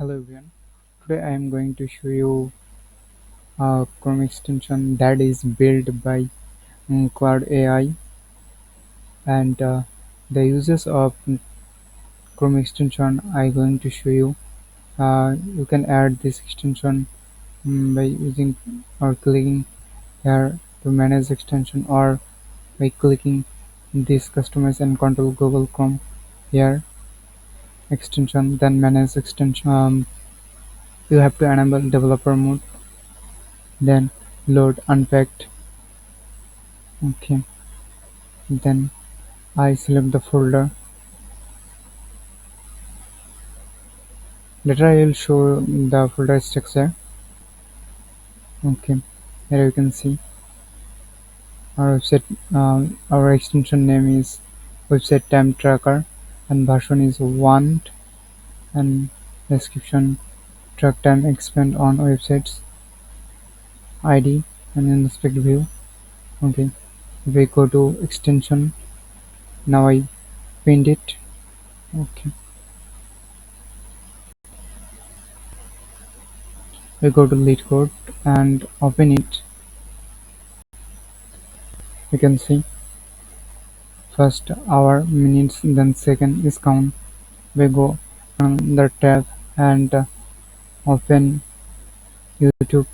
Hello everyone. Today I am going to show you a Chrome extension that is built by Claude AI, and the uses of Chrome extension I am going to show you. You can add this extension by using or clicking here to manage extension, or by clicking this customize and control Google Chrome here extension, then manage extension. You have to enable developer mode, then load unpacked. Okay, then I select the folder. Later I will show the folder structure. Okay, here you can see our website. Our extension name is website time tracker, and version is 1, and description track time expand on websites ID and inspect view. Okay, if we go to extension, now I pinned it. Okay, we go to lead code and open it. You can see first hour, minutes, then second is count. We go on the tab and open YouTube.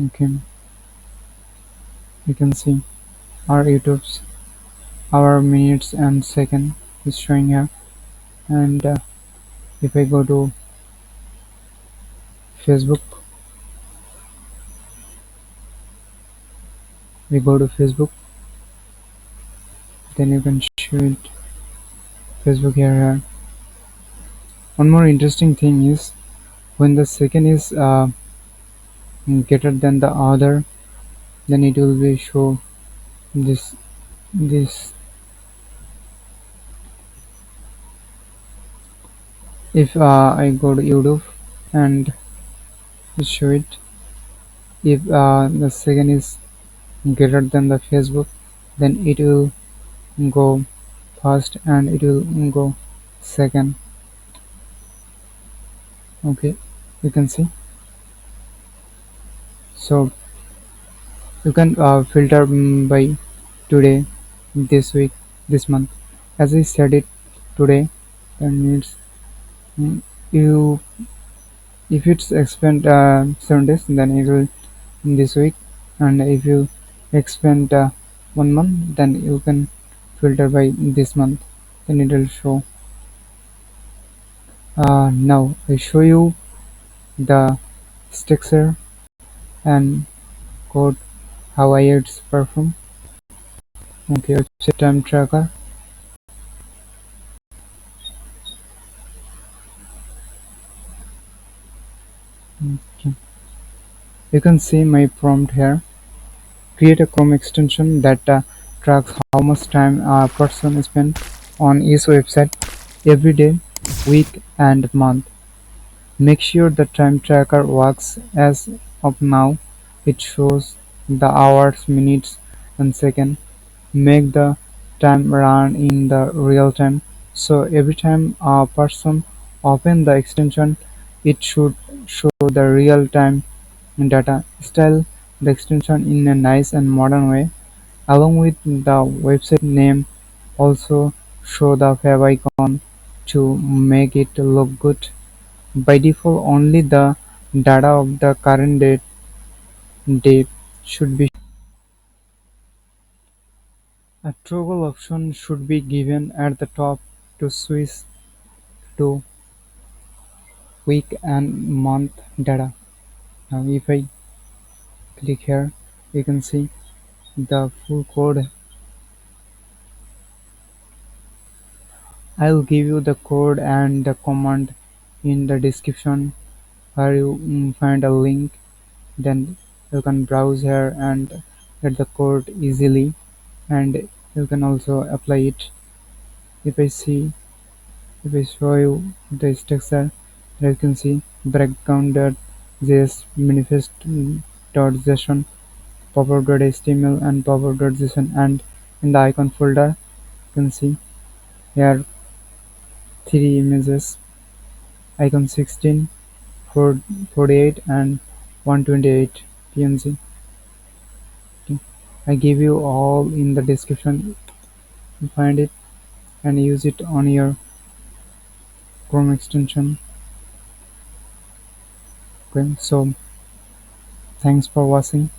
Okay, you can see our YouTube's hour, minutes, and second is showing here. And if I go to Facebook, we go to Facebook, then you can show it Facebook here. One more interesting thing is when the second is greater than the other, then it will be show this. If I go to YouTube and show it, if the second is greater than the Facebook, then it will go first and it will go second. Okay, you can see. So you can filter by today, this week, this month. As I said it today, that means you, if it's expand 7 days, then it will this week, and if you expand 1 month, then you can filter by this month, then it will show. Now I show you the structure and code, how I it's perform. Okay, website time tracker. Okay. You can see my prompt here. Create a Chrome extension that tracks how much time a person spends on each website every day, week, and month. Make sure the time tracker works. As of now, it shows the hours, minutes, and seconds. Make the time run in the real time, so every time a person opens the extension, it should show the real time data. Style the extension in a nice and modern way. Along with the website name, also show the fav icon to make it look good. By default, only the data of the current date should be. A toggle option should be given at the top to switch to week and month data. Now if I click here, you can see the full code. I will give you the code and the command in the description, where you find a link. Then you can browse here and get the code easily, and you can also apply it. If I see, If I show you the structure, you can see breakdown.js, manifest.json, pop-up.html, and pop-up.json. And in the icon folder, you can see here three images: icon 16, 48, and 128 png. Okay. I give you all in the description. You find it and use it on your Chrome extension. Okay, so thanks for watching.